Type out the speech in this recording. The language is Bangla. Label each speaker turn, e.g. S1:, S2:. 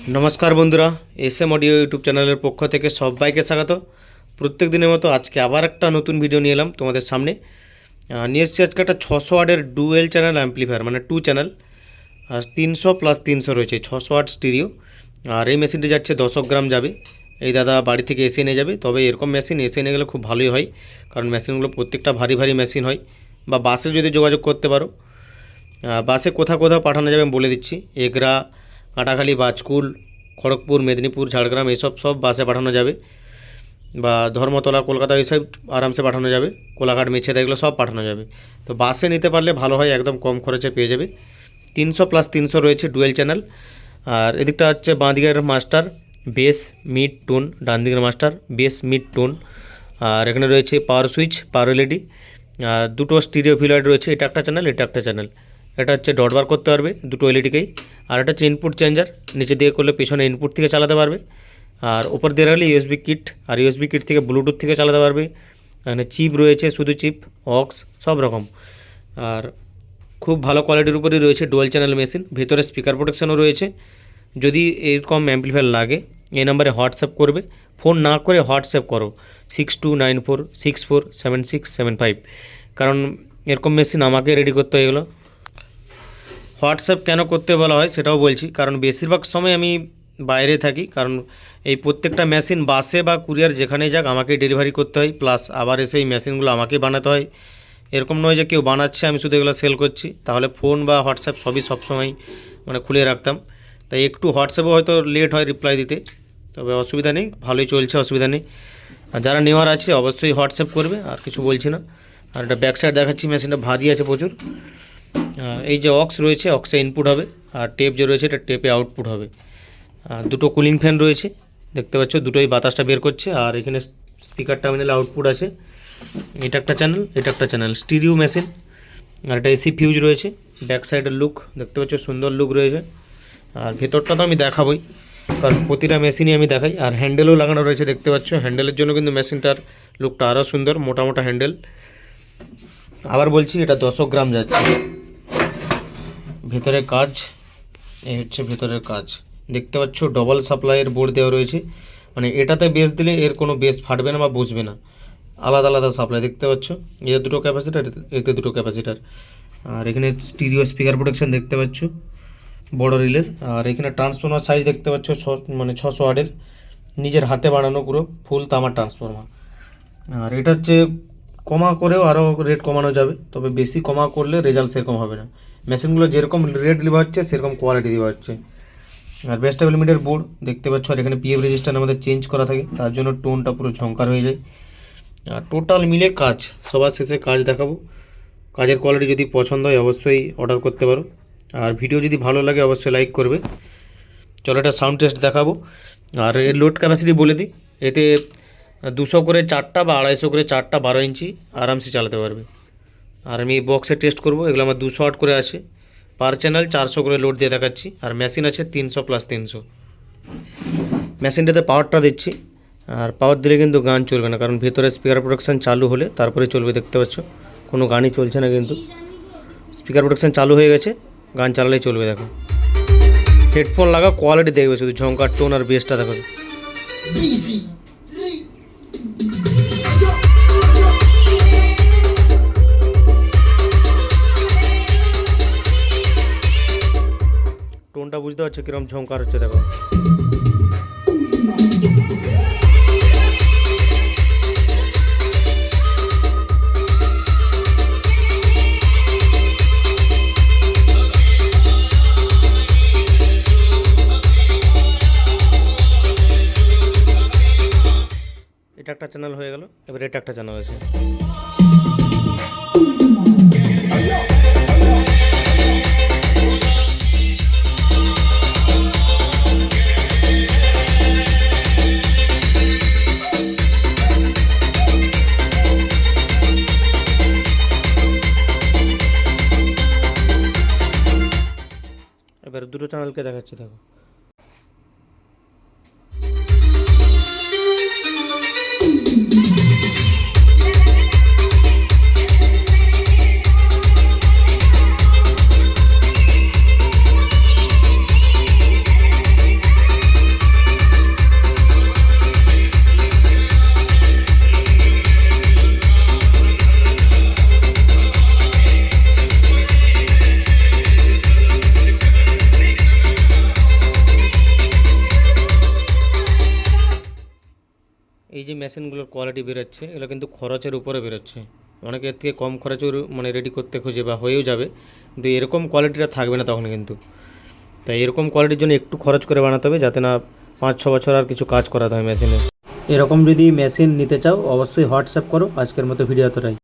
S1: নমস্কার বন্ধুরা, এসএম অডিও ইউটিউব চ্যানেলের পক্ষ থেকে সবাইকে স্বাগত। প্রত্যেক দিনের মতো আজকে আবার একটা নতুন ভিডিও নিয়ে এলাম তোমাদের সামনে। নিয়ে এসেছি আজকে একটা 600 ওয়াটের ডুয়েল চ্যানেল অ্যাম্পলিফায়ার, মানে 2 চ্যানেল, আর 300 + 300 রয়েছে, 600 ওয়াট স্টিরিও। আর এই মেশিনটি যাচ্ছে 10 গ্রাম যাবে। এই দাদা বাড়ি থেকে এসে নিয়ে যাবে, তবে এরকম মেশিন এসে নিয়ে গেলে খুব ভালোই হয়, কারণ মেশিনগুলো প্রত্যেকটা ভারী ভারী মেশিন হয়। বা বাসে যদি যোগাযোগ করতে পারো, বাসে কোথাও কোথাও পাঠানো যাবে আমি বলে দিচ্ছি। এগরা, কাটাখালি, বাজকুল, খড়গপুর, মেদিনীপুর, ঝাড়গ্রাম, এসব সব বাসে পাঠানো যাবে। বা ধর্মতলা, কলকাতা, এইসব আরামসে পাঠানো যাবে। কোলাঘাট, মেছেদা, এগুলো সব পাঠানো যাবে। তো বাসে নিতে পারলে ভালো হয়, একদম কম খরচে পেয়ে যাবে। 300 + 300 রয়েছে ডুয়েল চ্যানেল। আর এদিকটা হচ্ছে বাঁ দিকের মাস্টার বেস, মিড, টোন, ডান দিকের মাস্টার বেস, মিড, টোন। আর এখানে রয়েছে পাওয়ার সুইচ, পাওয়ার এলইডি, আর দুটো স্টিরিও ফিলয়েড রয়েছে। এটা একটা চ্যানেল, এটা একটা চ্যানেল। এটা হচ্ছে ডট বার করতে পারবে দুটো এলইডিকেই। আর এটা হচ্ছে ইনপুট চেঞ্জার, নিচে দিয়ে করলে পেছনে ইনপুট থেকে চালাতে পারবে। আর ওপর দিয়ে রাখলে ইউএসবি কিট, আর ইউএসবি কিট থেকে ব্লুটুথ থেকে চালাতে পারবে। এখানে চিপ রয়েছে, শুধু চিপ, অক্স, সব রকম। আর খুব ভালো কোয়ালিটির উপরেই রয়েছে ডুয়াল চ্যানেল মেশিন। ভেতরে স্পিকার প্রোটেকশনও রয়েছে। যদি এরকম অ্যাম্পলিফায়ার লাগে এই নাম্বারে হোয়াটসঅ্যাপ করবে। ফোন না করে হোয়াটসঅ্যাপ করো 6294647675, কারণ এরকম মেশিন আমাকে রেডি করতে হয়ে গেলো। হোয়াটসঅ্যাপ কেন করতে বলা হয় সেটাও বলছি, কারণ বেশিরভাগ সময় আমি বাইরে থাকি, কারণ এই প্রত্যেকটা মেশিন বাসে বা কুরিয়ার যেখানেই যাক আমাকেই ডেলিভারি করতে হয়, প্লাস আবার এসে এই মেশিনগুলো আমাকেই বানাতে হয়। এরকম নয় যে কেউ বানাচ্ছে আমি শুধু এগুলো সেল করছি, তাহলে ফোন বা হোয়াটসঅ্যাপ সবই সবসময় মানে খুলে রাখতাম। তাই একটু হোয়াটসঅ্যাপে হয়তো লেট হয় রিপ্লাই দিতে, তবে অসুবিধা নেই, ভালোই চলছে, অসুবিধা নেই। আর যারা নেওয়ার আছে অবশ্যই হোয়াটসঅ্যাপ করবে, আর কিছু বলছি না। আর এটা ব্যাক সাইড দেখাচ্ছি, মেশিনটা ভারী আছে প্রচুর। এই যে অক্স রয়েছে, অক্সে ইনপুট হবে, আর টেপ যে রয়েছে এটা টেপে আউটপুট হবে। আর দুটো কুলিং ফ্যান রয়েছে, দেখতে পাচ্ছ, দুটোই বাতাসটা বের করছে। আর এখানে স্পিকার টার্মিনাল আউটপুট আছে। এটা একটা চ্যানেল, এটা একটা চ্যানেল, স্টিরিও মেশিন। আর এটা এসি ফিউজ রয়েছে। ব্যাক সাইডের লুক দেখতে পাচ্ছ, সুন্দর লুক রয়েছে। আর ভেতরটা তো আমি দেখাবই, কারণ প্রতিটা মেশিনই আমি দেখাই। আর হ্যান্ডেলও লাগানো রয়েছে, দেখতে পাচ্ছ। হ্যান্ডেলের জন্য কিন্তু মেশিনটার লুকটা আরও সুন্দর, মোটা মোটা হ্যান্ডেল। আবার বলছি, এটা 10 গ্রাম যাচ্ছে। ভেতরের কাজ, এই হচ্ছে ভেতরের কাজ, দেখতে পাচ্ছ। ডবল সাপ্লাইয়ের বোর্ড দেওয়া রয়েছে, মানে এটাতে বেস দিলে এর কোনো বেস ফাটবে না বা বসবে না। আলাদা আলাদা সাপ্লাই দেখতে পাচ্ছ, এতে দুটো ক্যাপাসিটার, এতে দুটো ক্যাপাসিটার। আর এখানে স্টিরিও স্পিকার প্রোটেকশন দেখতে পাচ্ছ, বড় রিলের। আর এখানে ট্রান্সফর্মার সাইজ দেখতে পাচ্ছ, মানে 600 ওয়াটের, নিজের হাতে বানানো পুরো ফুল তামার ট্রান্সফর্মার। আর এটা হচ্ছে কমা করেও আরও রেট কমানো যাবে, তবে বেশি কমা করলে রেজাল্ট সেরকম হবে না। মেশিনগুলো যেরকম রেট দেওয়া হচ্ছে সেরকম কোয়ালিটি দেওয়া হচ্ছে। আর বেস্টেবল মিটার বোর্ড দেখতে পাচ্ছ। আর এখানে পিএফ রেজিস্টার আমাদের চেঞ্জ করা থাকে, তার জন্য টোনটা পুরো ঝংকার হয়ে যায়। আর টোটাল মিলে কাজ, সবার শেষে কাজ দেখাবো। কাজের কোয়ালিটি যদি পছন্দ হয় অবশ্যই অর্ডার করতে পারো। আর ভিডিও যদি ভালো লাগে অবশ্যই লাইক করবে। চলো এটা সাউন্ড টেস্ট দেখাবো। আর এর লোড ক্যাপাসিটি বলে দিই, এতে 200 করে 4টা বা 250 করে 4টা 12 ইঞ্চি আরামসে চালাতে পারবে। আর আমি বক্সে টেস্ট করব, এগুলো আমার 200 ওয়াট করে আছে। পার চ্যানেল 400 করে লোড দিয়ে দেখাচ্ছি। আর মেশিন আছে 300 + 300। মেশিনটাতে পাওয়ারটা দিচ্ছি, আর পাওয়ার দিলে কিন্তু গান চলবে না, কারণ ভেতরে স্পিকার প্রোটেকশন চালু হলে তারপরে চলবে। দেখতে পাচ্ছ কোনো গানই চলছে না, কিন্তু স্পিকার প্রোটেকশন চালু হয়ে গেছে, গান চালালেই চলবে। দেখো হেডফোন লাগা, কোয়ালিটি দেখবে শুধু, ঝংকার, টোন আর বেসটা দেখো। টোনটা বুঝতে পারছো কিরকম ঝংকার হচ্ছে, দেখো। এটা একটা চ্যানেল হয়ে গেল, এবার এটা একটা চ্যানেল আছে। এবার দুটো চ্যানেলকে দেখাচ্ছি, দেখো। এই যে মেশিনগুলোর কোয়ালিটি বেরোচ্ছে এগুলো কিন্তু খরচের উপরে বেরোচ্ছে। অনেকে এর থেকে কম খরচেও মানে রেডি করতে খোঁজে বা হয়েও যাবে, কিন্তু এরকম কোয়ালিটিটা থাকবে না তখন কিন্তু। তাই এরকম কোয়ালিটির জন্য একটু খরচ করে বানাতে হবে, যাতে না 5-6 বছর আর কিছু কাজ করাতে হয় মেশিনে। এরকম যদি মেশিন নিতে চাও অবশ্যই হোয়াটসঅ্যাপ করো। আজকের মতো ভিডিও এতটাই।